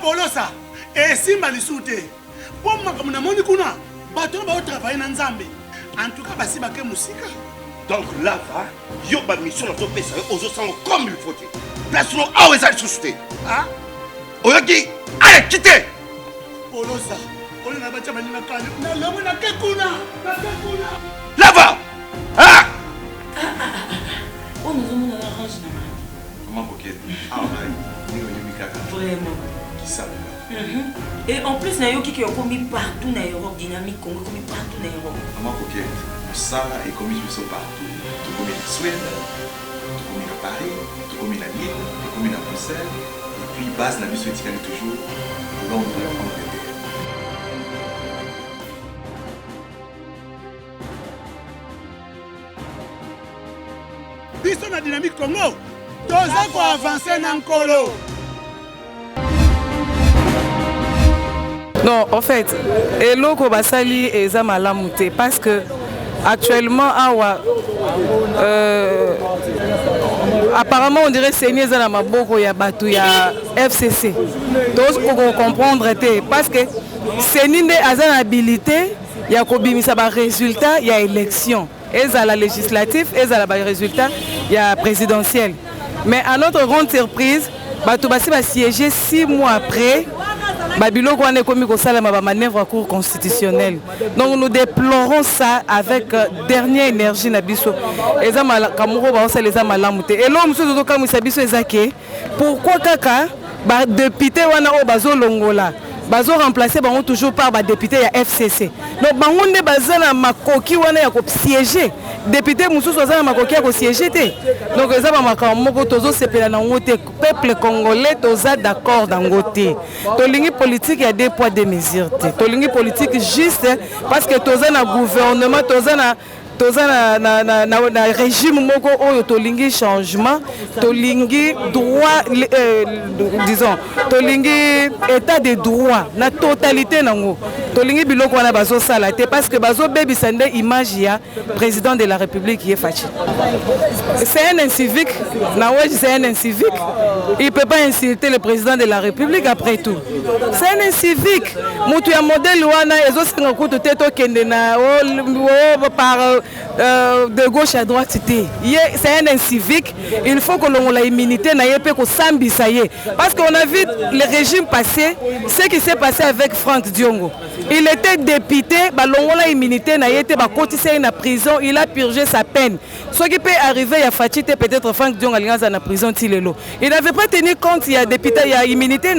Polosa, et Simba Lissoute. Pour moi, comme on a kuna, bateau va travailler dans Zambie. En tout cas, basi baké musique. Donc là, yo ba mission dans ton pays, aux autres comme il faut. Place nous à où est-ce société. Ah? Oyaki, allez quittez. Polosa, on a battu ma canne. Na mona kekuna, na kekuna. Là-bas. Ah! Oh, nous avons un arrange. Comment coquette? Ah ouais. Ni au Yumikaka. Vraiment. Qui ça? Et en plus, Nayoki qui est commis partout dans l'Europe, dynamique, commis partout dans l'Europe. Comment coquette? Ça est commis partout. Tout commis en Suède, tout commis à Paris, tout commis à Lille, tout commis à Bruxelles. Et puis, base la mission est toujours Londres, Angleterre. Biso na dynamique Congo, toza ko avancer na nkolo. Non, en fait, eloko basali eza malamu te parce que actuellement awa apparemment on dirait Seni eza na maboko ya batu ya FCC. Tous pour comprendre te parce que Seni nde aza na habilité ya kobimisa ba résultat ya élection. Eza la législative, eza la ba résultat ya présidentiel. Mais à notre grande surprise, batu basi ba siéger 6 mois après. Babilo qu'on est commis au salaire ma manœuvre à cour constitutionnelle. Donc nous déplorons ça avec dernière énergie nabiso. Eza kamuro ba on les amalamuté. Et l'homme sous comme sabiso ezake. Pourquoi kaka ba député wana o bazo longola. Bazo remplacé bango toujours par ba député ya FCC. Donc bango ne bazana makoki wana ya ko siéger. Député mususu azana makoki ya ko siéger te. Donc eza ba makamoko tozo sepela na ngote peuple congolais toza d'accord dans ngote. Tolingi politique ya deux poids deux mesures te. Tolingi politique juste parce que toza na gouvernement toza na régime moko oyo tolingi changement tolingi droit disons tolingi état de droit na totalité nango tolingi biloko wana bazo sala te parce que bazo bebisa nde image ya président de la République qui est fâché. C'est un incivique, c'est un incivique. Il peut pas insulter le président de la République après tout. C'est un incivique. Mutu ya modèle wana ezo singa kutu teto kende na par de gauche à droite. C'est un incivique. Il faut que l'on ait immunité parce qu'on a vu le régime passé, ce qui s'est passé avec Franck Diongo. Il était député, l'on a immunité, il a prison, il a purgé sa peine. Ce qui peut arriver, il y a fatigué peut-être Franck Diongo dans la prison. Il n'avait pas tenu compte, il y a député, il y a immunité.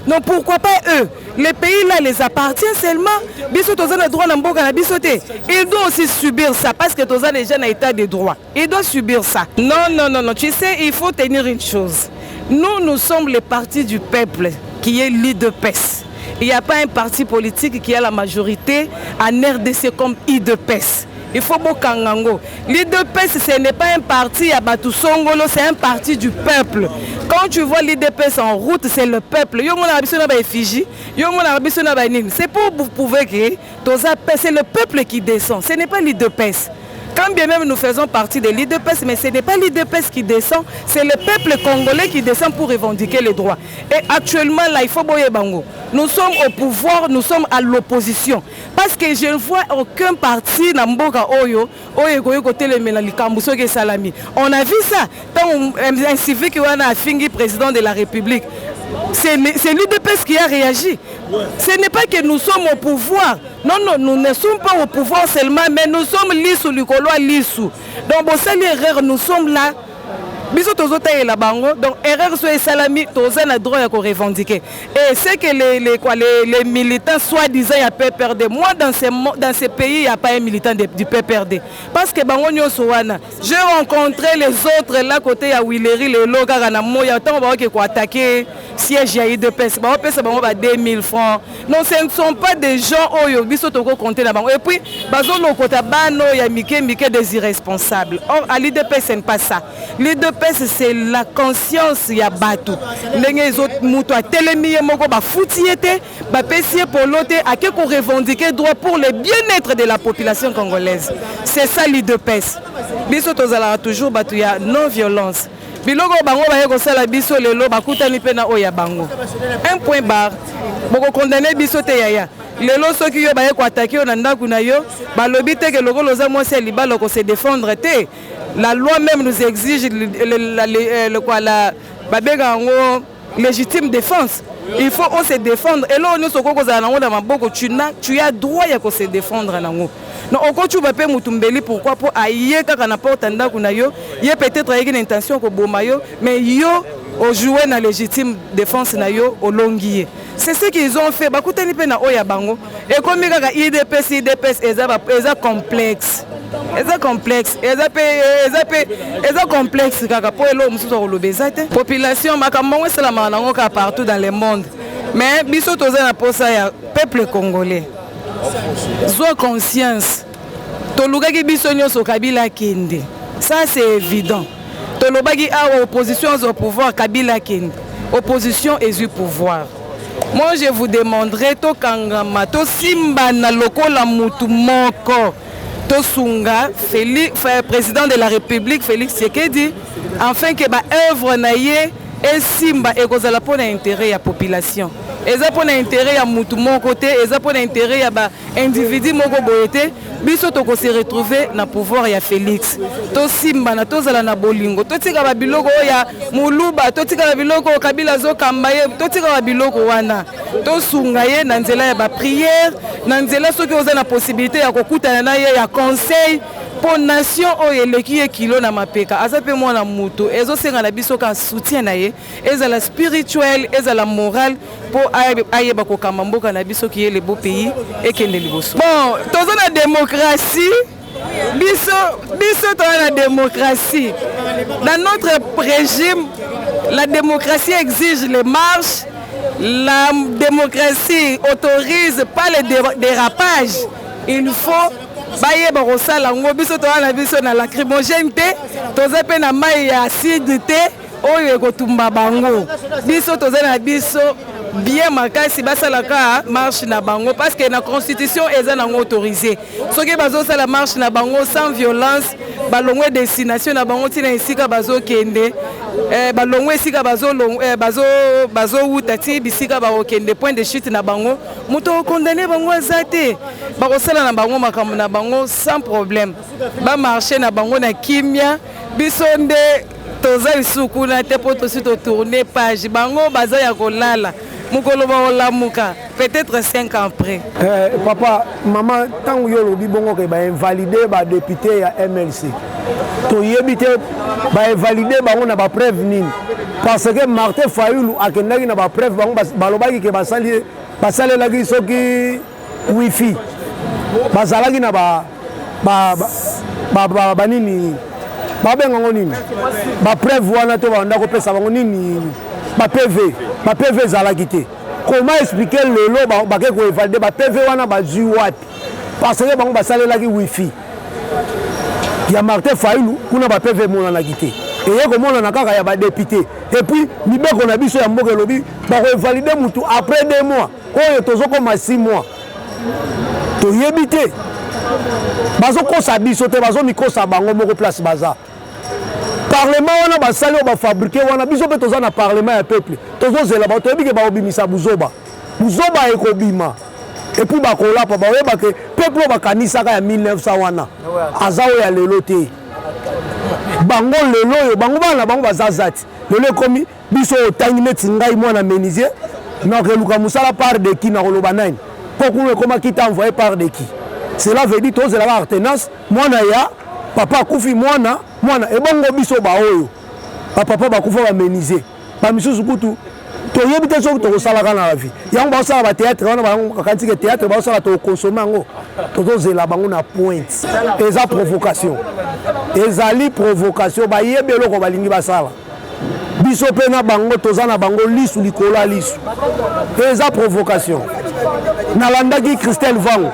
Non, pourquoi pas eux? Les pays là les appartiennent seulement. Ils doivent aussi subir ça parce que tous les gens ont état de droit. Ils doivent subir ça. Non. Tu sais, il faut tenir une chose. Nous sommes le parti du peuple qui est l'IDPES. Il n'y a pas un parti politique qui a la majorité en RDC comme IDPES. Il faut Bokangango. L'IDPES, ce n'est pas un parti à Batusongolo, c'est un parti du peuple. Quand tu vois l'IDPES en route, c'est le peuple. C'est pour vous prouver que c'est le peuple qui descend. Ce n'est pas l'IDPES. Quand bien même nous faisons partie de l'IDPES, mais ce n'est pas l'IDPES qui descend, c'est le peuple congolais qui descend pour revendiquer les droits. Et actuellement, là, il faut boyer bango. Nous sommes au pouvoir, nous sommes à l'opposition. Parce que je ne vois aucun parti dans Mboka Oyo, on a vu ça. Quand un civique qui a fini président de la République, c'est l'IDPES qui a réagi. Ce n'est pas que nous sommes au pouvoir. Non, nous ne sommes pas au pouvoir seulement, mais nous sommes lissou, l'icolois lissou. Donc, bon, c'est l'erreur, nous sommes là. Donc, erreur sur les salami, tous ont le droit de revendiquer. Et c'est que les militants, soi-disant, il y a PPRD. Moi, dans ces pays, il n'y a pas un militant du PPRD. Parce que j'ai rencontré les autres là, côté à Willery, les Loga, il y a tant qui ont attaqué siège à IDPES. Ils ont 2000 francs. Non, ce ne sont pas des gens qui sont comptés là-bas. Et puis, il y a des irresponsables. Or, à l'IDPES, ce n'est pas ça. L'IDPES, c'est la conscience ya batu. Les autres muto a télémié moko ba foutiété, ba pessier pour l'autre à qui qu'on revendiquer droit pour le bien-être de la population congolaise. C'est ça l'IDPES. Biso tozala toujours batu ya non-violence. biloko bango baye kosala biso lelo bakutani mpe na oyo ya bango un point barre bokokondane biso te yaya lelo soki yo baye koatake yo na ndako na yo balobi te ke lokolo oza mwasi ya libala kose défendre te la loi même nous exige babenga yango légitime défense. Il faut on se défendre. Et là, on se dit tu as droit à se défendre. Non, on tu vas pas mutumbeli pourquoi pour aïe quand on porte un kuna yo, il y a peut-être une intention que bomayo, mais yo au jouer la légitime défense na yo au longuier. C'est ce qu'ils ont fait. Bakutani pe na oya bango. Et comme il IDPS eza complexe. Eza complexe. Eza complexe kaka po elo mususu ko lobezate. Population makambo c'est la manango ka partout dans le monde. Mais biso toza na posa ya peuple congolais. Sois conscience. Tolugaki biso nyonso Kabila kende. Ça c'est évident. Tolobaki a opposition au pouvoir Kabila kende. Opposition et du pouvoir. Moi je vous demanderai to kangama to simba na lokola mutu moko to sunga président de la République Félix Tshisekedi afin que ba œuvre na ye et simba et kozala pona intérêt ya population. Eza pona intérêt ya mutu moko te, eza pona intérêt ya ba individu moko boyete, biso to ko se retrouver na pouvoir ya Félix. To simba na to zala na bolingo, to tika ba biloko ya muluba, to tika ba biloko Kabila zo kambaye, to tika ba biloko wana. To sunga ye na nzela ya ba prière, na nzela soki oza na possibilité ya kokutana na ye ya conseil pour nation oyo eleki ye kilo na mapeka aza pe mwana mutu ezosenga na biso ka soutien na ye ezala spirituel ezala moral pour ayeba kokamba mboka na biso ki ye le beau pays ekende liboso. Bon toza na démocratie biso toza na démocratie dans notre régime. La démocratie exige les marches. La démocratie autorise pas les dérapages. Il faut baye barosala ngo biso to na biso na lacrymogène te toza pe na mai ya acide te oyo ekotumba bango biso toza na biso bien makasi basalaka marche na bango parce que na constitution eza nango autorisé soki bazosala marche na bango sans violence balongwe destination na bango tina esika bazokende balongwe esika bazowuta ti bisika bakokende point de chute na bango moto okondane bango aza te bakosala na bango makambo na bango sans problème bamarche na bango na kimia biso nde toza lisuku na te po tosi totourne page bango baza ya kolala mukolo baolamuka peut-être 5 ans après. Papa, maman, tant que yo lobi bongo ke ba invalider ba député ya MLC. To yebite ba invalider bango na ba preuve nini? Parce que Martin Fayulu akendaki na ba preuve bango balobaki ke basali lagi soki wifi. Bazalaki na ba nini? Ba bengo nini? Ba preuve wana to ba ndako pesa bango nini? Ba PV zalaki te. Comment expliquer le lot ba ko évalider ba PV wana ba zui wapi? Parce que bango basalelaki wifi. Ya Martin Fayulu kuna ba PV mona na kité. Et yeko mona na kaka ya ba député. Et puis libeko na biso ya mboka lobi ba ko évalider mutu après 2 mois. Oyo tozoko ma 6 mois. To yebite. Bazo ko sa biso te bazo mikosa bango moko place baza. Parlement wana basali ba fabriquer wana biso pe toza na parlement ya peuple tozo zela ba toyebi ke ba obimisa buzoba ekobima et puis ba kola pa ba yeba ke peuple ba kanisa ka ya 1900 wana azawo ya lelo te bango lelo yo bango bana bango bazazati lelo komi biso otangi neti ngai mwana menisier na keluka musala par de qui na koloba nani pokulu koma kita envoyer par de qui cela veut dire tozo la artenance mwana ya papa kufi mwana ebongo biso ba oyo papa bakufa ba meniser ba misusu kutu to yebite so to sala kana la vie yango ba sala ba théâtre wana ba kanti ke théâtre ba sala to consommer ngo to zela bango na pointe eza provocation ezali provocation ba yebelo ko balingi ba sala biso pe na bango toza na bango lisu likola lisu eza provocation nalandaki Christelle Vango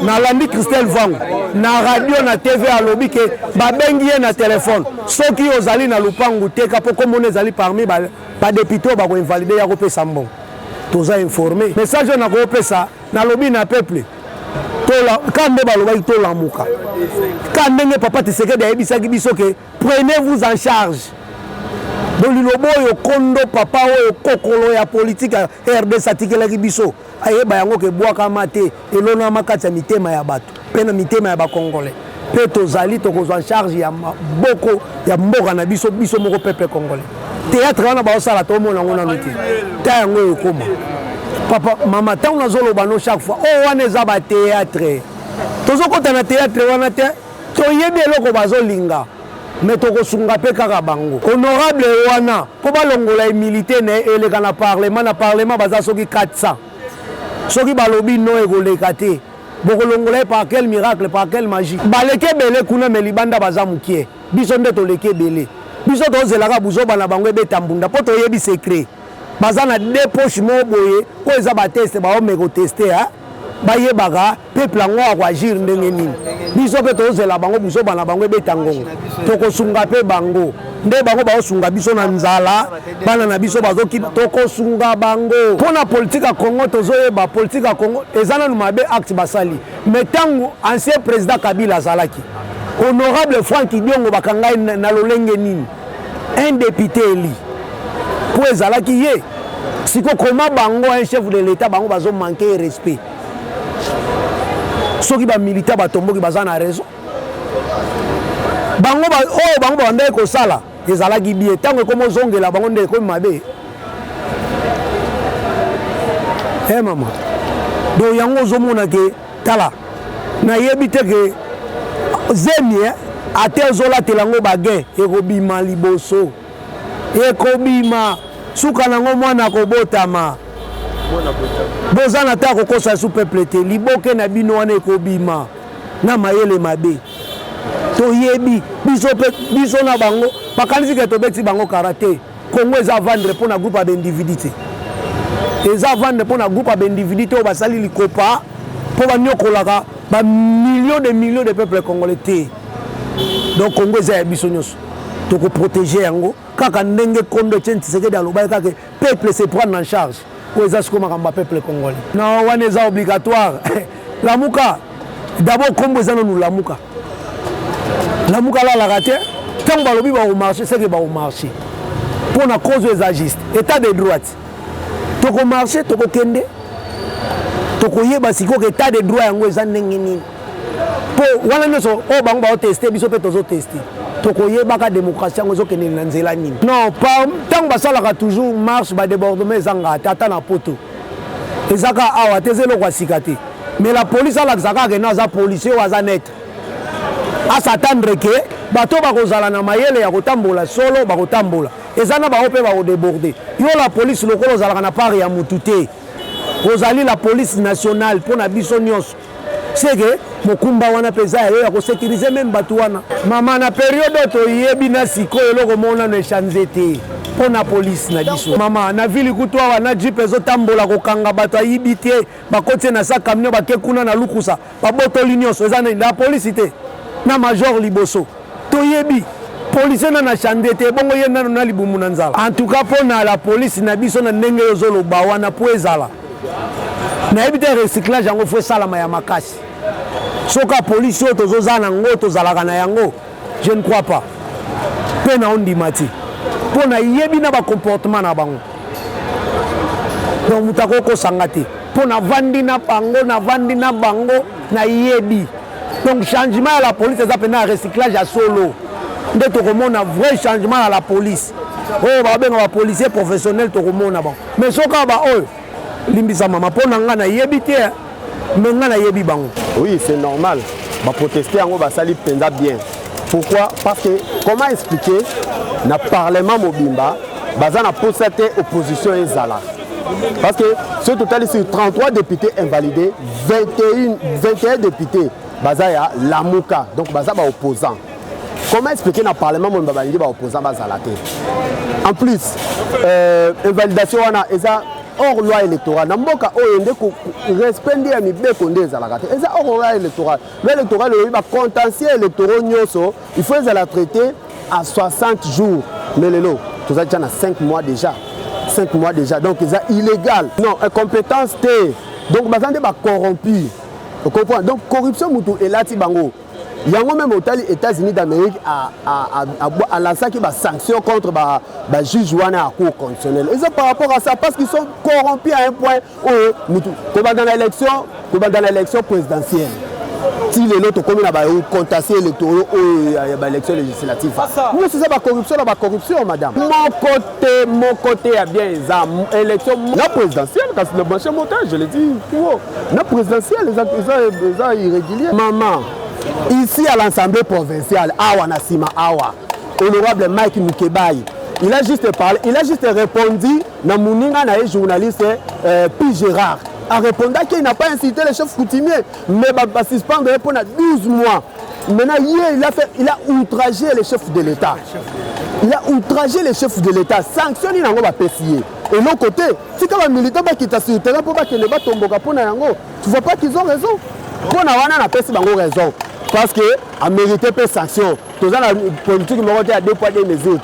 nalandi Christelle Vango na radio na TV alobi ke babengi ye na téléphone soki ozali na lupangu te kapo komona ezali parmi ba député ba ko invalider ya ko pesa mbongo toza informé message na ko pesa na lobi na peuple quand nde balobaki tolamuka quand ndenge papa Tshisekedi ayebisaki biso ke prenez-vous en charge donc liloba oyo kondo papa oyo kokolo ya politique ya RDC atikelaki biso ayeba yango ke bwakama te elonama kati ya mitema ya bato mpe na mitema ya bakongolais mpe tozali tokozwa en charge ya maboko ya mboka na biso moko peuple congolais théâtre wana baosala tomona yango nano te ta yango ekoma papa mama ntango nazoloba no chaque fois oyo wana eza batéâtre tozokota na théâtre wana te toyebi eloko bazolinga me tokosunga mpe kaka bango honorable wana mpo balongola emilité na eleka na parlement baza soki 400 soki balobi no ekoleka te bokolongola ye par quel miracle par quelle magie baleki ebele kuna me libanda baza mokie biso nde toleki ebele biso tozelaka buzoba na bango ebeta mbunda mpo toyebi secret baza na de poche mo boye oyo eza bateste baomeka oteste bayebaka peuple yango akoagir ndenge nini biso mpe tozela bango buzoba na bango ebeta ngongo tokosunga mpe bango nde bango baosunga biso na nzala bana na biso bazokiba tokosunga bango mpo na politike ya congo tozoyeba politike ya congo eza nanu mabe acte basali me ntango ancien président kabila azalaki honorable Frank Diongo bakangai na lolenge nini un député eli mpo ezalaki ye siko koma bango un chef de l'état bango bazomanke respect soki bamilita batomboki baza na raison bango oyo bango bandeki kosala ezalaki bie ntango ekoma ozongela bango nde ekomi mabe mama donc yango ozomona ke tala nayebi te ke zemi ate ezolatela yango bagen ekobima liboso ekobima suka nango mwana akobotama boza na ta kokosa su peuple te liboke na bino wana ekobima na mayele mabe toyebi biso na bango bakanisi ke tobeti bango karate Congo eza vendre mpo na groupe ya baindividu te eza vendre mpo na groupe ya baindividu te oyo basali likopa mpo banyokolaka bamillion de peuple congolais te donc Congo eza ya biso nyonso tokoprotege yango kaka ndenge kondo Etienne Tshisekedi alobaki kaka peuple se prendre en charge oyo eza sikoyo makambo ya peuple congolais non wana eza obligatoire lamuka d'abord kombo eza nanu lamuka alalaka te ntango balobi bakomarche seke bakomarche mpo na cause oyo eza juste état de droite tokomarche tokokende tokoyeba sikoyo état de droit yango eza ndenge nini mpo wana nyonso oyo bango baoteste biso mpe tozoteste tokoyebaka démocratie yango ezokendeli na nzela nini non ntango basalaka toujours marche badébordement ezanga te ata na poto ezaka awa te eza eloko ya sika te mais la police alakisaka akende aza policier oyo aza net asatendre ke bato bakozala na mayele ya kotambola solo bakotambola eza na bango mpe bakodéborde yo la police lokola ozalaka na part ya mutu te ozali la police nationale mpo na biso nyonso seke mokumba wana mpe eza yayo ya kosécurize meme bato wana mama na periode oyo toyebi na sikoyo eloko monano echange te mpo na polise na biso mama na vili kutu awa na jipe ezotambola kokanga bato ayibi te bakotie na sa camion bake kuna na lukusa babotoli nyonso eza na polisi te na major liboso toyebi policier na chande te bongo ye nano na libumu na nzala en tout cas mpo na la police na biso na ndenge ezoloba wana mpo ezala nayebi te recyclage yango fo esalama ya makasi soka polisi oyo tozozala nango tozalaka na yango je ne crois pas mpe na ondima te mpo nayebi na bacomportement na bango donc moto akokosanga te mpo navandi na bango nayebi donc changement ya la police eza mpena ya recyclage ya solo nde tokomona vrai changement ya la police oyo babenga bapolicier professionnel tokomona bango mais soka ba oyo limbisa mama mpo na nga nayebi te me nga nayebi bango. Oui, c'est normal baprotester yango basali mpenza bien. Pourquoi? Parce que comment expliquer na parlement mobimba baza na posa te opposition ezala. Parce que ce total sur 33 députés invalidés, 21 députés baza ya lamuka, donc baza ba opposant. Comment expliquer dans le Parlement que les opposants sont en plus, invalidation est hors loi électorale. Dans le cas où il respect hors loi électorale. Loi électorale, le contentieux électoral, il faut la traiter à 60 jours. Mais les lots, tout ça déjà 5 mois déjà. 5 mois déjà. Donc, c'est illégal. Non, incompétence, donc, ils sont corrompus. Vous comprenez? Donc, corruption, et là, Tibango. Il y a même aux États-Unis d'Amérique à lancer des sanctions contre les juges à la Cour constitutionnelle. Et c'est par rapport à ça, parce qu'ils sont corrompus à un point où, dans l'élection présidentielle, si les autres comme ils contesté électoraux ou l'élection législative. Nous, c'est ça la corruption, madame. Mon côté, il y a bien l'élection présidentielle, parce que le marché montant, je l'ai dit, la présidentielle, ils sont irréguliers. Maman, ici à l'Assemblée provinciale, honorable Mike Mukebaï, il a juste parlé, il a juste répondu à mon journaliste P. Gérard. A répondu qu'il n'a pas incité les chefs coutumiers, mais va suspendre pendant 12 mois. Maintenant, hier, il a outragé les chefs de l'État. Il a outragé les chefs de l'État. Sanctionné, il va payer. Et de l'autre côté, si quand les militants qui sont sur le terrain pour qu'ils ne pas tomber, tu ne vois pas qu'ils ont raison. Pour nous, on a raison. Parce qu'à mériter des sanctions, tout ça, la politique est à 2 poids 2 mesures.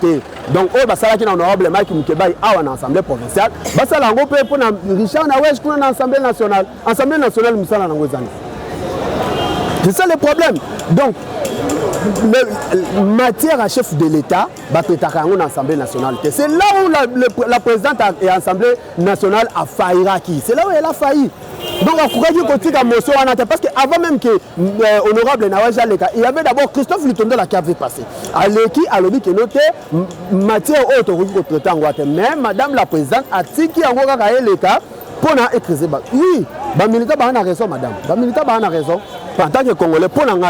Donc, on va savoir qu'il y a un honorable Mike Mukebaï à l'Assemblée provinciale. On va pour Richard Nawèche pour l'Assemblée nationale. L'Assemblée nationale, nous sommes c'est ça le problème. Donc, matière à chef de l'État, l'Assemblée nationale. C'est là où la présidente de l'Assemblée nationale a failli. C'est là où elle a failli. Donc, parce qu'avant même que l'honorable Nawèche Aleka, il y avait d'abord Christophe Lutondo qui avait passé. Aleki a lobby qui noté matière haute au traité en Guatemala. Mais madame la présidente a dit qu'il y a un cas pour écraser. Oui, les militaires ont raison, madame. Les militaires ont raison. En tant que Congolais, pour nous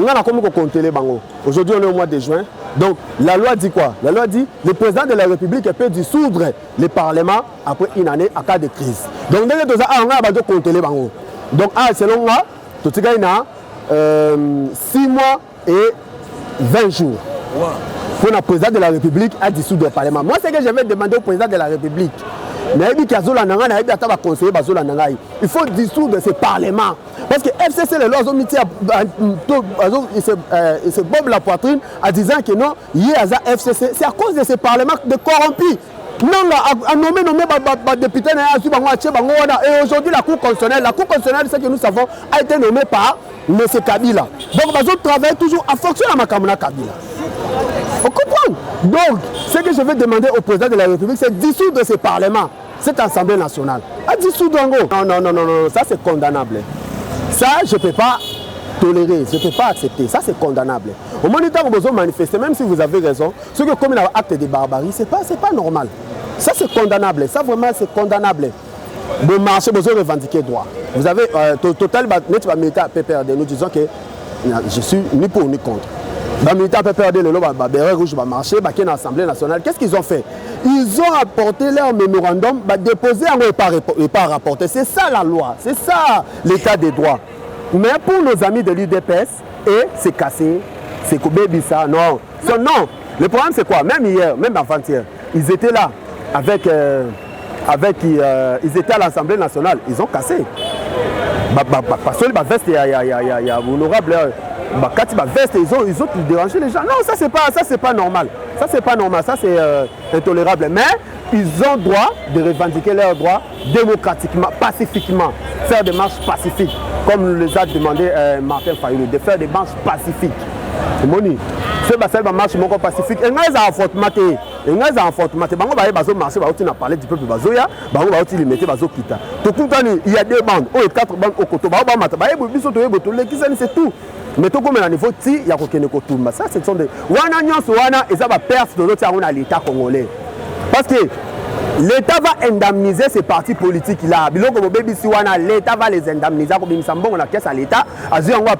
avons comment compter les bangos. Aujourd'hui, on est au mois de juin. Donc, la loi dit quoi? La loi dit que le président de la République peut dissoudre le Parlement après une année en cas de crise. Donc, on a compter les bangos. Donc, selon moi, tout ce qu'il y a 6 mois et 20 jours. Wow. Pour le président de la République à dissoudre le Parlement. Moi, c'est ce que je vais demander au président de la République. Il faut dissoudre ce Parlement. Parce que FCC, il se bombe la poitrine en disant que non, il y a FCC. C'est à cause de ce Parlement de corrompus. Non, à nommer député, et aujourd'hui la Cour constitutionnelle, c'est que nous savons, a été nommée par M. Kabila. Donc, nous travaillons toujours en fonction de Makamuna Kabila. On comprend. Donc, ce que je vais demander au président de la République, c'est dissoudre ce Parlement, cette Assemblée nationale. À dissoudre en gros. Non, ça c'est condamnable. Ça, je ne peux pas tolérer, je ne peux pas accepter. Ça, c'est condamnable. Au moment où vous avez besoin de manifester, même si vous avez raison, ce que comme il y a un acte de barbarie, ce n'est pas normal. Ça, c'est condamnable. Ça, vraiment, c'est condamnable. Le marché, vous avez revendiqué droit. Vous avez, total, notre militaire PPRD, nous disons que je suis ni pour ni contre. Les militaires PPRD, le béret rouge, le marché, dans l'Assemblée nationale, qu'est-ce qu'ils ont fait? Ils ont apporté leur mémorandum, déposé et pas rapporté. C'est ça la loi, c'est ça l'état des droits. Mais pour nos amis de l'UDPS, c'est cassé, c'est coupé, ça, non. Non, le problème c'est quoi? Même hier, même avant-hier, ils étaient là ils étaient à l'Assemblée nationale, ils ont cassé. Parce que il y a honorable. Ils ont dérangé les gens. Non, ça c'est pas normal. Ça c'est pas normal, ça c'est intolérable. Mais ils ont droit de revendiquer leurs droits démocratiquement, pacifiquement, faire des marches pacifiques, comme les a demandé Martin Fayulu, de faire des marches pacifiques. Moni, c'est marche pacifique. Et ils ont affrontement. Il y a 2 bandes, 4 bandes au côté. C'est tout. Mais tout comme il faut il y a aucun ça ce sont des et ça va perdre de l'État congolais. Parce que l'État va indemniser ces partis politiques là. L'État va les indemniser comme ils sont bons la caisse à l'État. Tu vois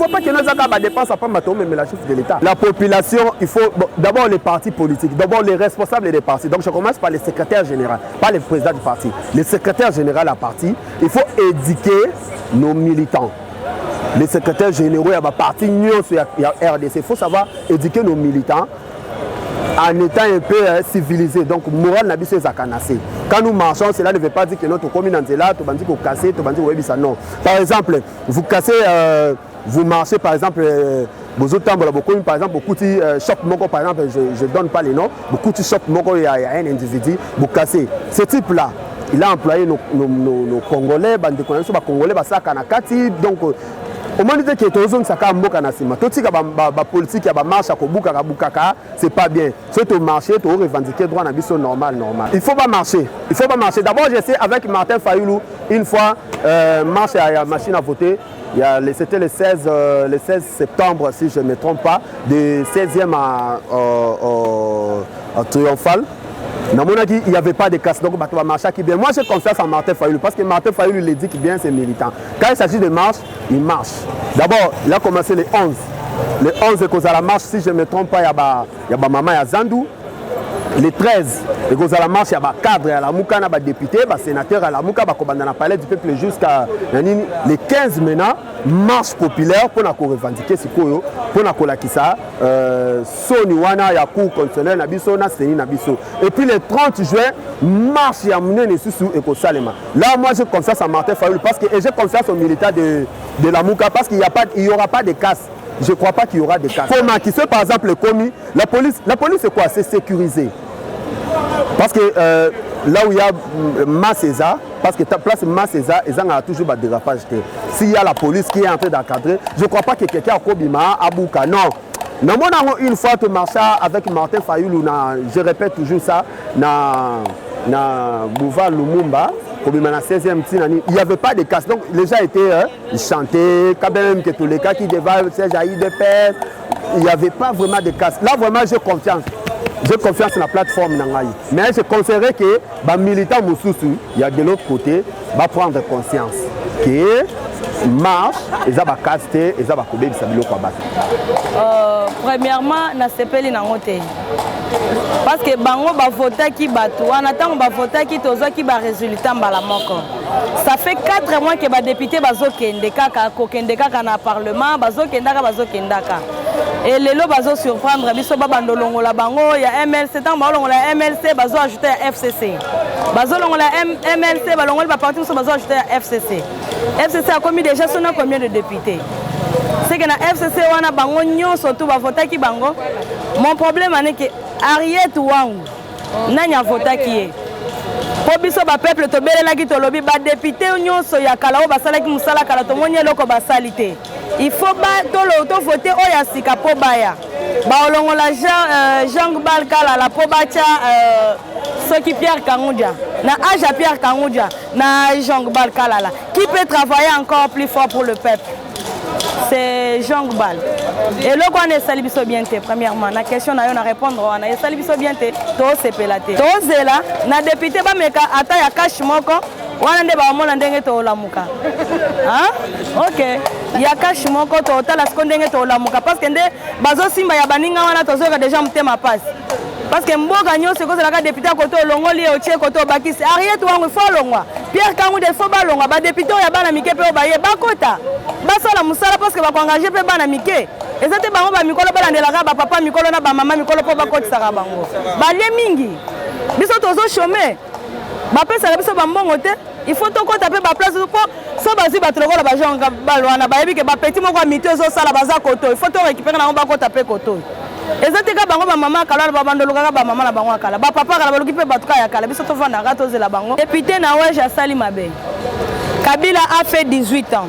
pas que nous avons des dépenses après mais la chef de l'État. La population, il faut d'abord les partis politiques, d'abord les responsables des partis. Donc je commence par les secrétaires généraux, pas les présidents du parti. Les secrétaires généraux à la partie, il faut éduquer nos militants. Les secrétaires généraux, il y a parti il y a RDC. Il faut savoir éduquer nos militants en étant un peu civilisé. Donc, moral n'a pas été. Quand nous marchons, cela ne veut pas dire que notre communauté est là, tu vas dire qu'on casse, tu vas dire que non. Par exemple, vous cassez, vous marchez, par exemple, par exemple, beaucoup de shop, par exemple, je ne donne pas les noms, beaucoup de shop, il y a un individu, vous cassez. Ce type-là, il a employé nos Congolais, bande connaissons Congolais, Basaka Nakati, donc au moment que Tozon Saka Mboka Nasima, tout ce qui est politique, il marche à Kobuka, c'est pas bien. C'est au marché, tu revendiquer droit à biso normal. Il faut pas marcher. D'abord, j'essaie avec Martin Fayoulou, une fois, marche à la machine à voter. C'était le 16 septembre, si je ne me trompe pas, de 16e à Triomphal. Il n'y avait pas de casse, donc il va marcher qui bien. Moi, j'ai confiance en Martin Fayoulou parce que Martin Fayoulou, il dit qu'il bien c'est militant. Quand il s'agit de marche, il marche. D'abord, il a commencé les 11. Les 11, c'est à la marche, si je ne me trompe pas, il y a Maman Yazandou. Les 13, à la marche, il y a cadre à la Mouka, il y a député, il y a sénateur à la Mouka, il y a palais du peuple jusqu'à les 15 maintenant, marche populaire pour nous revendiquer ce qu'on pour nous colakisa, Soniwana, Yakou, Constitutionnel, Nabiso, Naseni, Nabiso. Et puis le 30 juin, marche à Mounen et Soussou et Kosalema. Là, moi, j'ai confiance à Martin Fayoulou parce que j'ai confiance aux militaires de la Mouka parce qu'il n'y aura pas de casse. Je ne crois pas qu'il y aura des cas. Pour maquisser par exemple le commis, la police c'est quoi? C'est sécurisé. Parce que là où il y a Masseza, parce que ta place Masseza, ils ont toujours des dérapages. S'il y a la police qui est en train d'encadrer, je ne crois pas que quelqu'un a Kobima, Abouka, non. Non, une fois tu marches avec Martin Fayoulou, je répète toujours ça, na Bouva Lumumba, il n'y avait pas de casse. Donc les gens étaient chantés, quand même que tous les cas qui dévalent, jaillit de père, il n'y avait pas vraiment de casse. Là vraiment j'ai confiance. J'ai confiance dans la plateforme Nangaï. Mais je conseillerais que les militants Moussoussou, il y a de l'autre côté, va prendre conscience que marche, ils ont casté, ils ont coupé, ils ont premièrement, na sepeli nangote. Parce que bango ba voter qui batu, en attendant ba voter qui tozo qui ba résultat mbala moko. Ça fait 4 mois que ba député bazo kendeka ka na parlement, bazo kendaka. Et lelo bazo surprendre biso ba bandolongo la bango ya MLC tant ba longo la MLC bazo ajouter à FCC. Bazo longo la MLC ba longo ba parti so bazo ajouter à FCC. FCC a commis déjà son combien de députés? C'est que na FCC wana bango nyonso tout ba voter ki bango. Mon problème est que Ariette Wangu nanya vota qui est po biso ba peuple to belela ki to lobi ba député nyonso ya kala o basala ki musala kala to monye loko basalite il faut ba to voter o ya sika po baya ba olongo la Jean Balkala la po bacha Soki Pierre Kangoudja na Aja Pierre Kangoudja na Jean Balkala la qui peut travailler encore plus fort pour le peuple? C'est Jean Gbal. Et le quoi est salibiso bien té premièrement la question na yo na répondre on est salibiso bien té to sepelate to zela na député ba meka ata ya cash moko wana nde ba mona ndenge to lamuka hein OK ya cash moko to tala skondenge to lamuka parce que nde bazo simba ya baninga wana to zoka déjà mtema passe parce que mboka nyonso ko la député koto longoli o tie koto bakisi Ariette Wangu fo longwa Pierre Kangoudja fo ba longwa ba député ya bana mike pe o ba ye bakota basala musala parce que ba ko engager pe bana mike ezate bango ba mikolo balandelaka ba papa mikolo na ba mama mikolo po bakotisaka bango balie mingi biso tozo chômer ba pesa biso ba mbongo te il faut to kota pe ba place po so bazi ba trokola ba jonga balwana ba yebi ke ba petit moko mito zo sala baza koto il faut to récupérer na ba kota pe koto ezate ka bango ba mama kala ba bandoloka ba mama na bango kala ba papa kala baluki pe batuka ya kala biso to vanda ka to zela bango député na weja sali mabe Kabila a fait 18 ans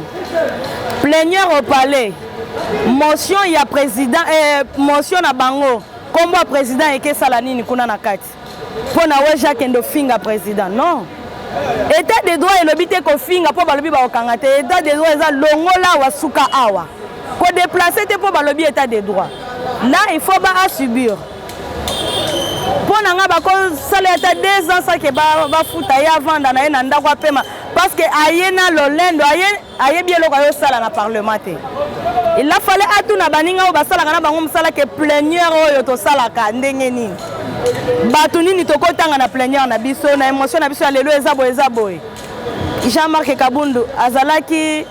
plénière au palais motion ya président motion na bango combo président eke salani ni kuna na kati pona we Jacques Ndo finga président non état de droit et lobité ko finga po balobi ba okangate état de droit eza longola wa suka awa ko déplacer te po balobi état de droit là il faut ba subir pona nga ba ko sala état 2 ans ça que ba futa ya vanda na ena ndako apema parce que ayena lolendo aye bien loko yo sala na parlement te il a fallu atuna baninga o basala kana bango musala ke plénière oyo to sala ka ndenge nini batu nini to kotanga na plénière na biso na émotion na biso lelo eza boy Jean-Marc Kabundu azalaki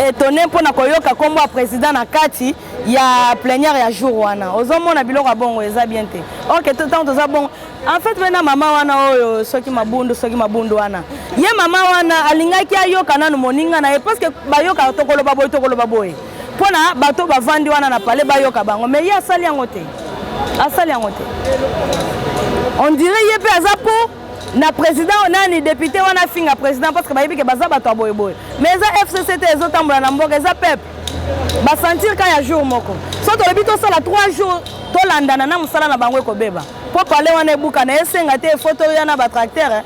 étonné pona koyoka kombo président na kati ya plénière ya jour wana ozomona biloko bongo eza bien te OK tout temps toza bon en fait maintenant mama wana oyo soki mabundu wana ye mama wana alingaki ayoka nanu moninga na parce que bayoka tokoloba boy pona bato bavandi wana na palais bayoka bango mais ye asali yango te on dirait ye pe aza po na président nani député wana finga président parce que bayebi ke baza bato boy boy mais eza FCCT ezotambola na mboka eza peuple basentir ka ya jour moko so tolobi tosala 3 jours tolandana na mosala na bango ekobeba po pale wana ebuka na esenga te photo yana batracteur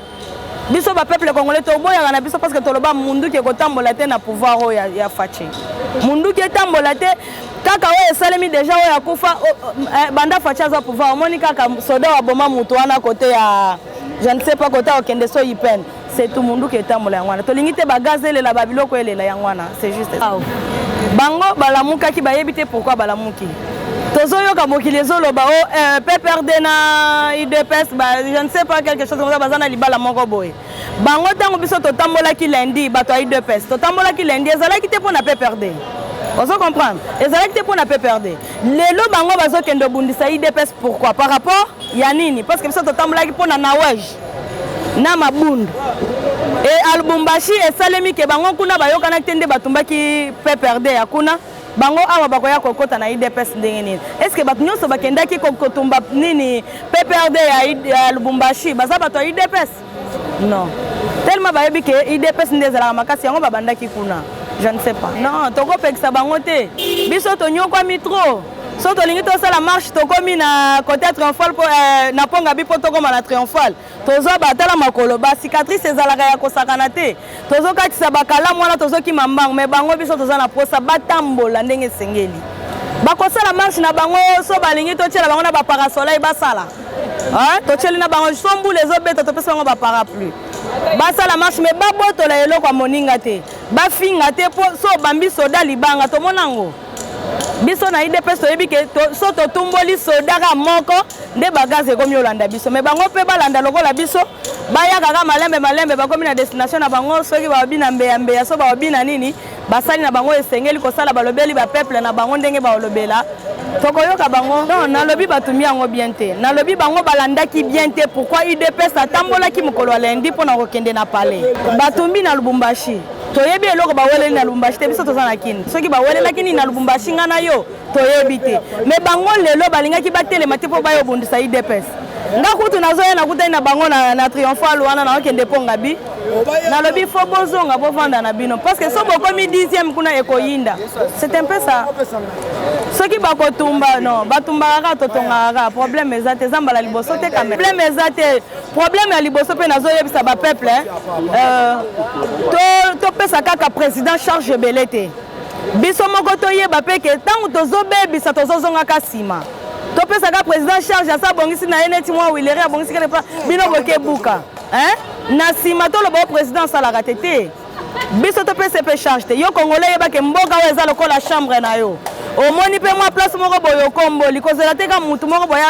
biso bapeuple congolais toboyaka na biso parce que toloba munduki ekotambola te na pouvoir oyo ya fachi munduki etambola te kaka oyo esalemi déjà oyo akufa banda fachi aza pouvoir omoni kaka soda wa boma mutu wana kote ya je ne sais pas côté okende so yipen c'est tout mundu qui etambola yango wana tolingi te bagaze elela babiloko elela yango wana c'est juste ça bango balamukaki bayebi te pourquoi balamuki tozoyoka mokili ezoloba o PPRD na IDPS je ne sais pas quelque chose comme ça bazana libala moko boye bango tango biso totambolaki lundi bato ya IDPS totambolaki lundi ezalaki te mpona PPRD ozo comprendre ezalaki te mpona PPRD lelo bango bazokende obundisa IDPS pourquoi par rapport ya nini parce que biso totambolaki mpona nawej na mabundu e Lubumbashi esalemi ke bango kuna bayokana te nde batumbaki PPRD ya kuna bango awa bakoya kokota na IDPS ndenge nini est-ce que bato nyonso bakendaki kotumba nini PPRD ya Lubumbashi baza bato ya IDPS non tellement bayebi ke IDPS nde ezalaka makasi yango babandaki kuna je ne sais pas non tokopekisa bango te biso tonyokwami trop so tolingi tosala marche tokomi na côté triomphal na ponga bipo tokoma na triomphal tozwa batala makolo ba cicatrice ezalaka ya kosakana te tozokatisa bakala mwana tozokima mbango mais bango biso toza na posa batambola ndenge esengeli bakosala marche na bango so balingi totiela bango na baparasoleil basala totieli na bango sombula ezobeta topesa bango baparapluie basala marche mais babotola eloko ya moninga te bafinga te so bambi soda libanga tomonango biso na IDPS toyebi ke so totumboli sodaka moko nde bagaze ekomi olanda biso mais bango mpe balanda lokola biso bayakaka malembe bakomi na destination na bango soki baobi na mbeya so baobi na nini basali na bango esengeli kosala balobeli bapeuple na bango ndenge baolobela tokoyoka bango non nalobi batumi yango bien te nalobi bango balandaki bien te pourquoi IDPS atambolaki mokolo ya lundi mpona kokende na palais batumbi na Lubumbashi toyebi eloko baweleli na Lubumbashi te biso toza na kini soki bawelelaki nini na Lubumbashi nga na yo toyebi te mais bango lelo balingaki batelema te mpo bayobundisa IDPS nga kutu nazoya nakutani na bango na triomphal wana naokende ponga bi nalobi fo bozonga bovanda na bino parce que so bokomi 10e kuna ekoyinda c'est un peu ça soki bakotumba non batumbaka totongaka problème eza te zambala liboso te quand même problème eza te problème ya liboso mpe nazoyebisa bapeuple topesa kaka président charge ebele te biso moko toyeba mpe ke ntango tozobebisa tozozongaka nsima topesaka président charge asa bongisi na ye neti mwa wilere abongisi kene mpa bino bokebuka na nsima toloba o président asalaka te te biso topesa mpe charge te yo congolais yebake mboka oyo eza lokola chambre na yo omoni mpe mwa place moko boye okomboli kozela te ka mutu moko boye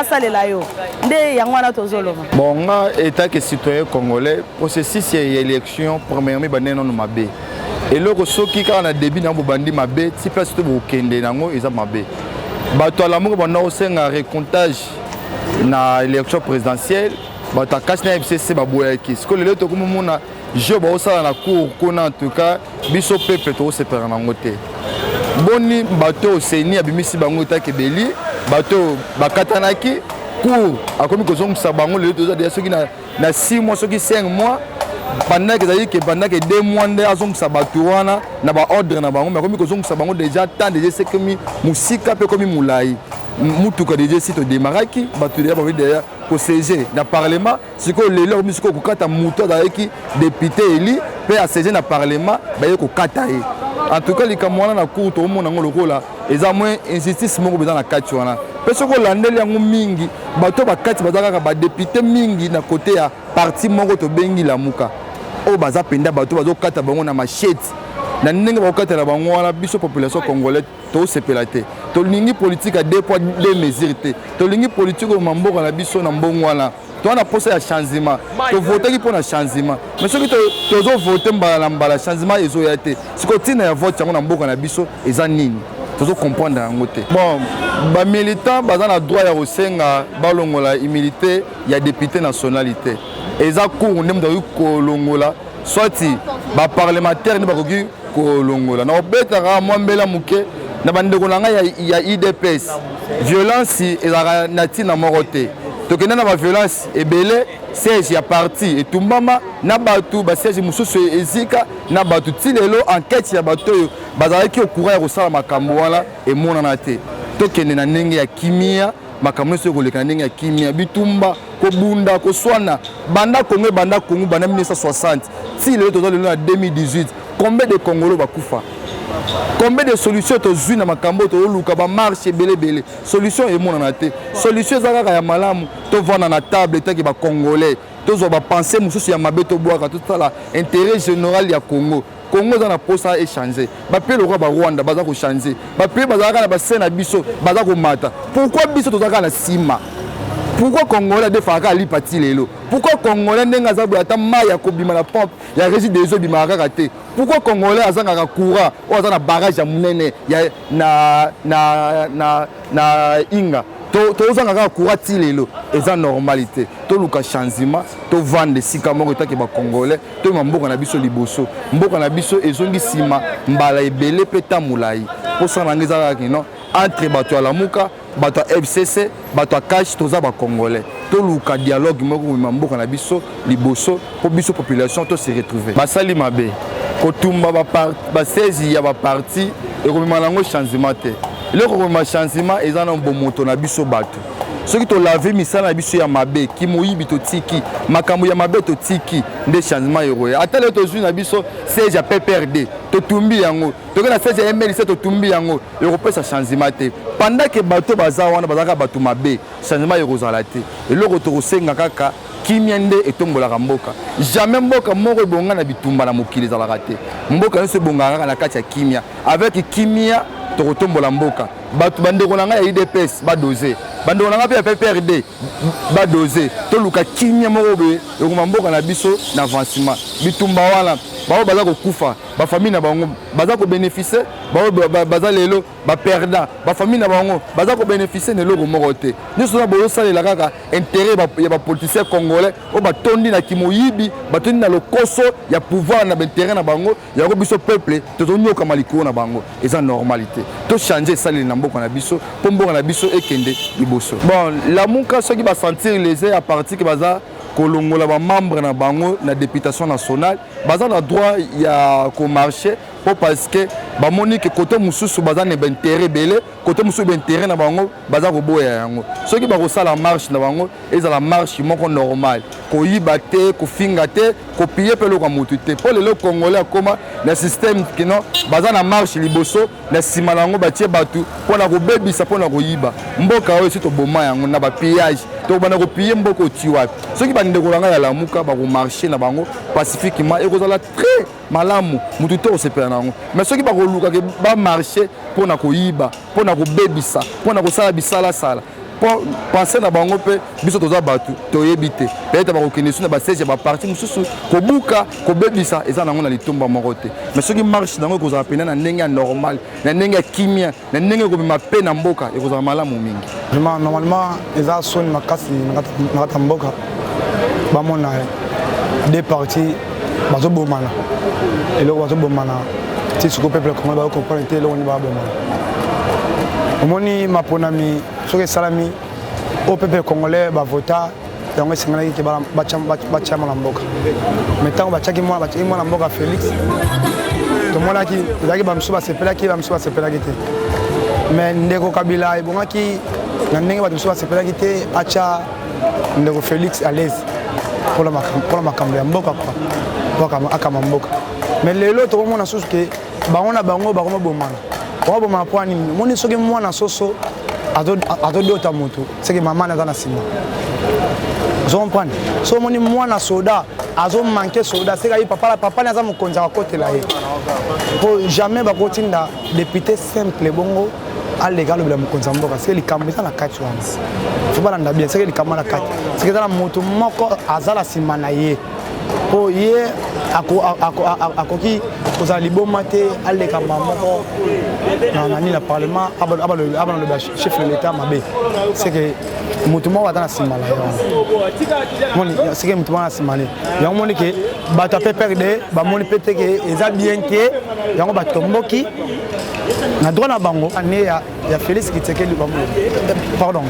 asalela yo nde yango wana tozoloba bon nga état que citoyen congolais processus ya élection premièrement bande nano mabe eloko soki kaka na début na bobandi mabe ti place to bokende nango eza mabe bato ala moko banda osenga recomptage na élection présidentielle bato akasi na FCC baboyaki siko lelo tokomomona jeu baosala na cour kuna en tout cas biso peuple tokosepela nango te boni bato oseni abimisi bango etaki ebeli bato bakatanaki cour akomi kozongisa bango lelo toza deya soki na 6 mois soki 5 mois pendant que ezali ke pendant que 2 mois nde azongisa bato wana na baordre na bango mais akomi kozongisa bango déjà temps déjà sekomi mosika mpe komi molai mutuka déjà si todemaraki bato deya bakomi deya kosege na parlement sikoyo lelo akomi sikoyo kokata moto azalaki député eli mpe asege na parlement baye kokata ye en tout cas likambo wana na cour tokomona yango lokola eza moins injustice moko eza na kati wana mpe soki olandeli yango mingi bato bakati baza kaka badepute mingi na kote ya parti moko tobengi lamuka oyo baza mpenza bato bazokata bango na machete na ndenge bakokatela bango wana biso population congolais tosepela te tolingi politique ya 2 poids 2 mesures te tolingi politique oyo mamboka na biso na mbongo wana towana posa ya changement tovotaki mpo na changement mais soki tozovote mbala na mbala changement ezoya te sikoyo ntina ya vote yango na mboka na biso eza nini tozokomprendre yango te bon bamilitant baza na droit ya kosenga balongola immunité ya député nationalité eza cour nde moto akoki kolongola swati baparlementaire nde bakoki kolongola na obetaka mwa mbela moke na bandeko na ngai ya IDPS violence ezalaka na ntina moko te tokende na baviolence ebele siège ya parti etumbama na bato basiège mosusu ezika na bato ti lelo enquête ya bato oyo bazalaki okura ya kosala makambo wana emonana te tokende na ndenge ya kimia makambo nyonso ekoleka na ndenge ya kimia bitumba kobunda koswana banda Congo banda 1960 ti lelo toza lelo na 2018 combien de Congolais bakufa combien de solutions tozwi na makambo toluka ba marche belebele solution emonana te solution eza kaka ya malamu tovanda na table etaki ba Congolais tozwa ba pensée mosusu ya mabe tobwaka totala intérêt général ya Congo Congo eza na posa échanger bape lokwa ba Rwanda baza ko changer bape bazalaka na basene na biso baza ko mata pourquoi biso tozaka na sima pourquoi Congolais defaka ali pati lelo pourquoi Congolais ndenga za ata maya ko bima na pompe ya rési des eaux bima kaka te pourquoi Congolais azanga ka courant o azana barrage ya munene ya na inga tozanga kaka courant ti lelo eza normalité toluka changement to vendre sika moko etaki ba Congolais to mboka na biso liboso mboka na biso ezongi sima mbala ebele peta mulai posa na ngeza kaka non entre bato ya Lamuka bato ya FCC bato ya cash toza ba Congolais toluka dialogue moko mboka na biso liboso po biso population to se retrouver basali mabe kotumba ba 16 ya ba parti et komema nango changement te eloko komema changement eza na bomoto na biso bato soki tolave misala na biso ya mabe kimoyibi totiki makambo ya mabe totiki nde changement eroya ata lelo tozwi na biso siège ya PPRD totumbi yango toke na siège ya MLC totumbi yango ekopesa changement te pendant que bato baza wana bazalaka bato mabe changement ekozala te eloko tokosenga kaka kimia nde etombolaka mboka jamais mboka moko ebonga na bitumba na mokili ezalaka te mboka nyonso ebongaka kaka na kati ya kimia avec kimia tokotombola mboka bato bandeko na ngai ya UDPS badoze bandeko na ngai mpe ya PPRD badoze toluka kimia moko boye ekoma mboka na biso na avancement bitumba wana bao baza kokufa bafamille na bango baza kobénéficie bao baza lelo baperdant bafamille na bango baza kobénéficie na eloko moko te nyonso na boyosalela kaka intérêt ya bapoliticien congolais oyo batondi na kimoyibi batondi na lokoso ya pouvoir na baintérêt na bango yango biso peuple tozonyokama likolo na bango eza normalité tochange esaleli na mboka na biso mpo mboka na biso ekende liboso bon Lamuka soki basentir lese ya parti ke baza kolongola ba membre na bango na députation nationale baza na droit ya ko marcher parce que bamoni ke côté mususu baza na intérêt belé côté mususu intérêt na bango baza ko boya yango soki ba ko sala marche na bango eza la marche moko normal ko yibate ko fingate ko pier pelo ka mutu te pour le congolais koma na système kino baza na marche liboso na sima nango batie batu pona ko bebisa pona ko yiba mboka oyo sito boma yango na ba pillage to bana ko pier mboko tiwa soki bandeko langa ya Lamuka ba ko marcher na bango pacifiquement et kozala très malamu mutu to sepela nango mais soki ba ko luka ke ba marcher pona ko yiba pona ko bebisa pona ko sala bisala sala pour penser na bango pe biso toza batu toyebite peut-être ba ko kinisu na ba siège ba parti mususu ko buka ko bebisa eza nango na litomba moko te mais soki marche nango kozala pena na ndenge normal na ndenge kimia na ndenge ko bima pe na mboka e kozala malamu mingi normalement eza soni makasi na kata mboka ba mona des partis bazo bomana eloko bazo bomana ti siko peuple congolais ba comprendre te eloko ni ba bomana omoni maponami soki salami au peuple congolais ba vota yango esenganaki ke bachama na mboka mais ntango batiaki mwana mboka Félix tomonaki ezalaki bamisu basepelaki te mais ndeko Kabila ebongaki na ndenge bato misu basepelaki te acha ndeko Félix à l'aise pour la makambo ya mboka kwa akama mboka mais lelo tokomona susu ke bango na bango bakoma bomana po nini moni soki mwana soso azodota moto seke mama naza na nsima ozo comprendre so moni mwana soda azomanke soda seka ye papa naza mokonzi akotela ye po jamais bakotinda député simple bongo aleka alobela mokonzi ya mboka seke likambo eza na kati wana fo balanda bien seke likambo na kati seke eza na moto moko aza na nsima na ye po ye akoki kozala liboma te aleka moko nani na parlement abaloba chef de l'état mabe seke moto moko aza na nsima na ye seke moto moko na nsima ne yango moni ke bato ya PPRD bamoni pe te ke eza bien ke yango batomboki na droit na bango année ya Félix Tshisekedi bango pardon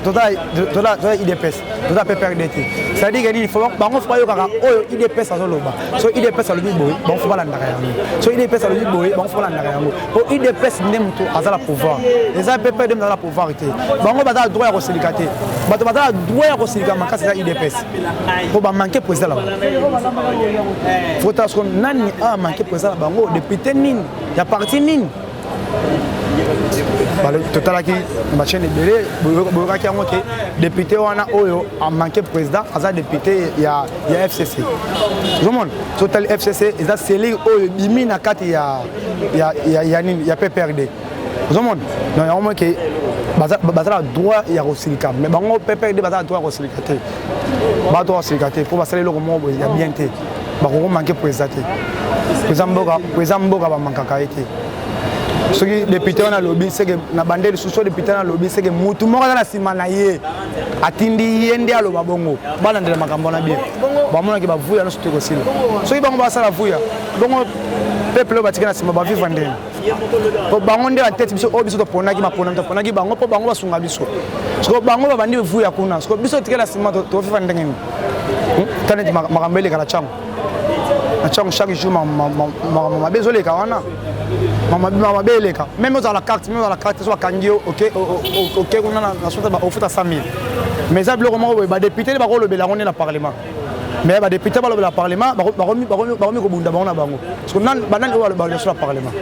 toza IDPS toza PPRDT c'est-à-dire que il faut bango faut yoka oyo IDPS azoloba so IDPS alobi boy bango faut balandaka yango so IDPS alobi boy bango faut balandaka yango po IDPS nde mutu azala pouvoir les PPRD nde azala pouvoir te bango baza droit ya kosilika te bato baza droit ya kosilika makasi ya IDPS po ba manquer président là faut parce que nani a manqué président là bango député nini ya parti nini totalaki machine ebele boyokaki yango ke député wana oyo a manqué président aza député ya FCC ozomona totali FCC eza seli oyo bimi na kati ya nini ya PPRD ozomona donc yango ke bazala droit ya kosilika mais bango PPRD bazala droit ya kosilika te bato kosilika te po basala eloko moko ya bien te bakoko manqué président te président mboka bamankaka ye te soki député wana lobby c'est que na bandeli suso député na lobby c'est que mutu moko na sima na ye atindi ye ndi aloba bongo bana ndela makambo na bien bamona ke bavuya no suteko sila soki bango basala vuya bongo peuple batika na sima ba vivre ndeni po bango ndi atete biso o biso to ponaki bango po bango basunga biso so bango babandi vuya kuna so biso tikela sima to vivre ndeni tane makambele kala chango na chango chaque jour ma bezole ka wana mama beleka même dans la carte soit kangio OK on a sorte ba ofuta 100 000 mais ça bloque mo ba député ba ko le bela on est na parlement mais ba député ba le parlement ba ko bunda ba on a bango parce que nan banan o le sur le parlement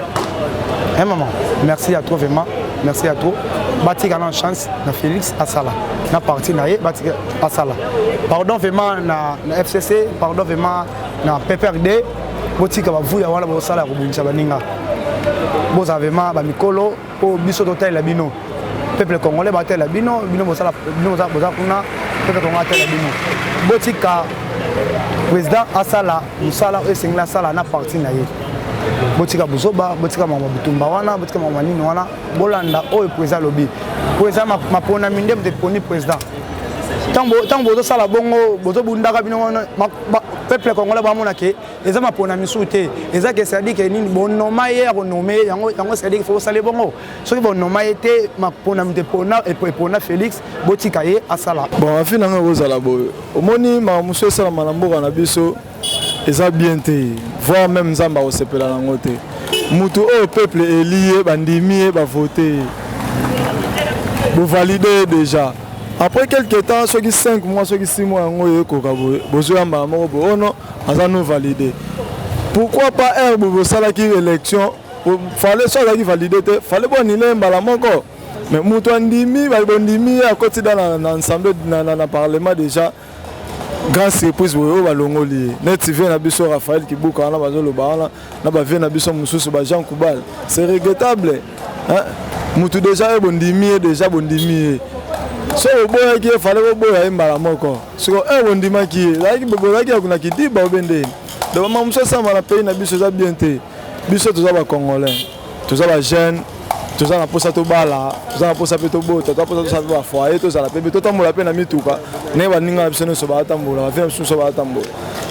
un moment merci à toi vraiment merci à toi bati kana chance na Félix Asala na parti na ye bati Asala pardon vraiment na FCC pardon vraiment na PPRD botika ba vuya wala ba sala ko bunisa baninga vous avez ma mikolo au biso d'hôtel la bino peuple congolais batel la bino bosala kuna peuple congolais la bino botika président asala musala esengla sala na parti na ye botika buzoba botika mama butumba wana botika mama nini wana bolanda o président lobby président mapona minde de poni président tango bozo sala bongo bozo bundaka bino wana peuple congolais bamona ke eza mapona misute eza ke c'est-à-dire que nini bonoma ye renommer yango c'est-à-dire qu'il faut saler bongo soki bonoma été mapona mite pona et pona Félix botika ye asala bon afina nga kozala boyo omoni mamuso sala malambo na biso eza bien te voir même nzamba osepela nango te mutu o peuple elié bandimi ba voter bo valider déjà. Après quelques temps, ceux qui 5 mois, ceux qui 6 mois, on a nous validé. Pourquoi pas un qui élection? Fallait soit valider, fallait pas ni encore. Mais Moutouandimi, Balbondimi, à côté dans l'ensemble dans le Parlement déjà, grande surprise pour eux, Balongoli. Net vient à Bisso Raphaël qui boucle en Bazolo Bana, n'a vient à Bisso Moussous Jean Koubal. C'est regrettable. Moutou déjà Bondimi, déjà Bondimi. So boya ki fale boya imbala moko so bondima ki like boya ki kuna kiti ba obende de mama muso sama na pays na biso za bien te biso toza ba congolais toza ba jeune toza na posa to bala toza na posa peto bota toza posa to sa ba foyer toza la pepe to tambola pe na mituka ne ba ninga biso no so ba tambola ba biso so ba tambola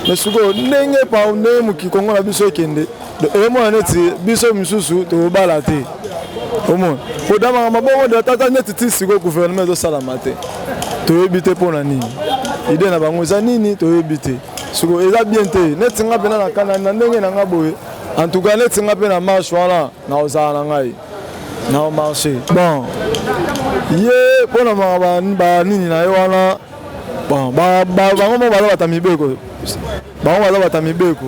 mais suko ndenge pa ne mu ki kongo na biso kende de emo neti biso misusu to bala te Comment? Pour d'abord, ma bonne de tata net si le gouvernement de Salamate. Tu es habité pour la nuit. Il est là-bas, nous avons tu es habité. Ce que est bien te. Net singa pena na kana na ndenge na ngaboye. En tout cas, net singa pena marche voilà na ozala ngai. Na marché. Bon. Ye pour na ba nini na wana. Bon, ba ngomo ba ba tamibeko. Ba ngomo ba tamibeko.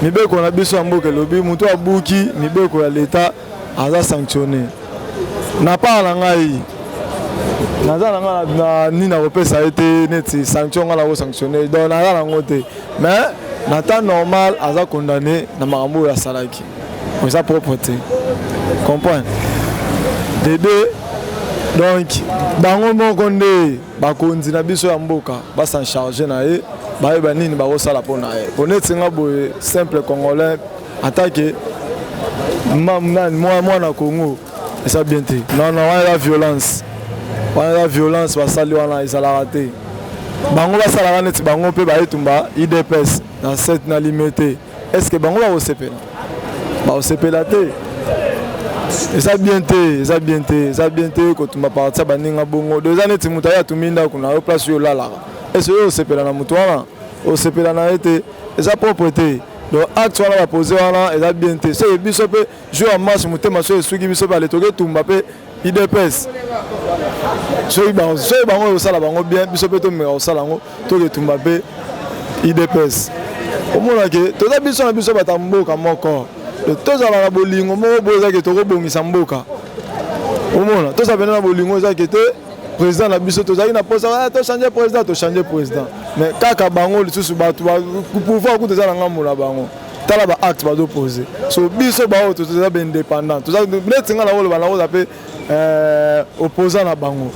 Mibeko na biso amboke lobi mutu abuki mibeko ya l'état. Aza sanctionné na pas na ngai naza na nga ni na repesa été neti sanction ngala ko sanctionné donc na la ngote mais na temps normal aza condamné na makambo ya salaki pour sa propreté comprendre de deux donc bango moko nde bakonzi na biso ya mboka ba s'en charger na ye ba yeba nini ba ko sala pona ye pour neti nga boye simple congolais attaquer moi na Congo et ça bien te non la violence va saluer wana ils ala raté bango ba sala net bango pe ba etumba IDPS na 7 na limité est-ce que bango ba osepela te eza bien te kotumba parti baninga bongo deza neti moto aye atumi ndako na yo place oyo olalaka ese oyo osepela na moto wana osepela na ye te eza propre te donc acte wana bapose wana eza bien te soki biso mpe jour ya marche motema so esuki biso mpe ale toke tumba mpe idps soki bango osala bango bien biso mpe tomeka kosala yango toke tumba mpe idps omonake toza biso na biso bata mboka moko tozala na bolingo moko boyo ezaki tokobongisa mboka omona toza pene na bolingo ezaki te président na biso tozalaki na posa tochange président mais kaka bango lisusu bato pouvoir kuta eza na ngambo na bango tala baacte bazopose so biso bao toza baindépendant neti nga na koloba nakoza mpe opposant na bango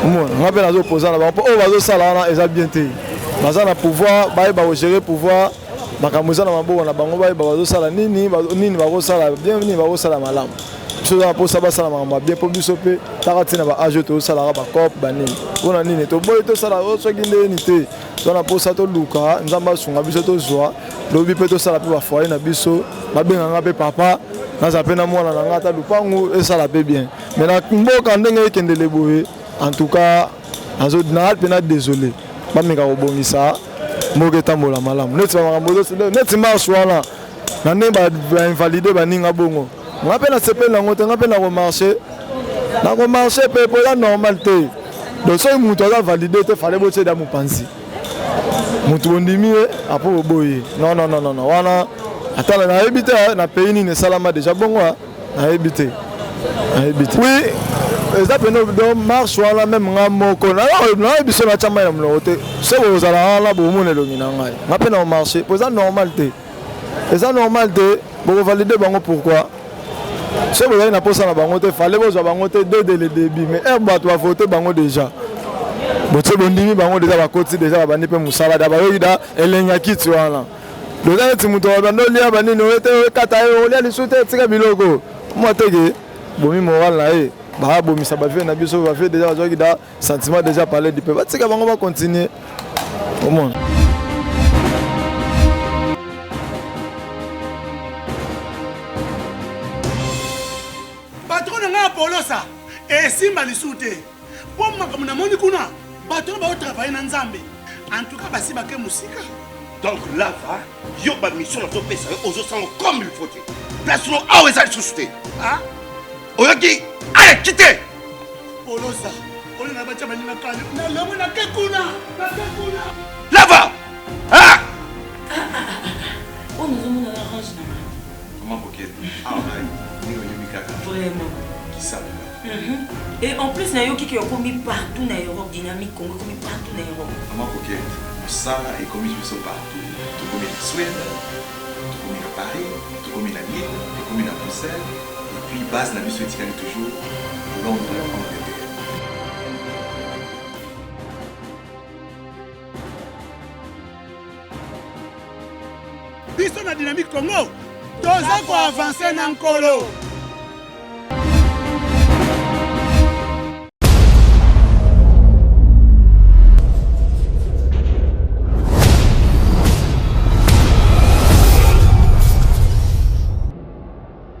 omona nga mpe naza opposant na bango mpo oyo bazosala wana eza bien te baza na pouvoir bayeba kogérer pouvoir makambo eza na maboko na bango bayeba bazosala nini bakosala bien nini bakosala malamu biso eza na mposa basala makambo bien mpo biso mpe taka ntina baage tozosalaka bacorpe banini mpona nini toboyi tosala soki ndeni te toza na mposa toluka nzambe asunga biso tozwa lobi mpe tosala mpe bafoye na biso babenganga mpe papa naza mpe na mwana na nga ata lupangu esala mpe bien mais na mboka ndenge ekendele boye en tout cas naali mpe na désolé bameka kobongisa mboka etambola malamu neti marche wana na ndenge bainvalide baninga bongo nga mpe nasepeli nango te nga mpe nakomarche mpe mpo eza normal te donc soki moto aza valide te fale botieda mopanzi moto bondimi ye apo boboye non wana ata nayebi te na pays nini esalama déjà bongo nayebi te oui eza pene marche wana meme nga moko nayebi so natya mai na moloko te soki ozala wana bomona elongi na ngai nga mpe nakomarche mpo eza normal te bokovalide bango pourquoi soki bozali na posa na bango te fale bozwa bango te dès le début mais bato bavote bango déjà botie bondimi bango déjà bakoti déjà babandi mpe mosala da bayoki da elenge kiti wana loza neti moto babanda olia banini oyete okata ye olia lisu te etika biloko mwa teke bomi moral na ye babomisa bavie na biso bavie déjà bazwaki da sentiment déjà parler du pe batika bango bacontinue omona patron nga polosa esimba lisu te mpo makambo namoni kuna bato oyo baotravaille na nzambe en tout cas basi bake mosika donc lava yo bamission nazopesa yo ozosanga comme il faut te place no awa eza lisusu te oyoki aleki te polosa oyo na batya baninga kani nalongo nake kuna lava oyo nazomona na range na nga Comment coquette? vraiment Qui savent? Et en plus, il y a qui est commis partout dans l'Europe, dynamique, commis partout dans l'Europe. Comment coquette? Ça est commis partout. Tout comme en Suède, tout comme à Paris, tout comme à Lille, tout comme à Bruxelles. Et puis, base la mission éthique toujours Londres, Angleterre. Biso na dynamique Congo, toza ko avancer na nkolo.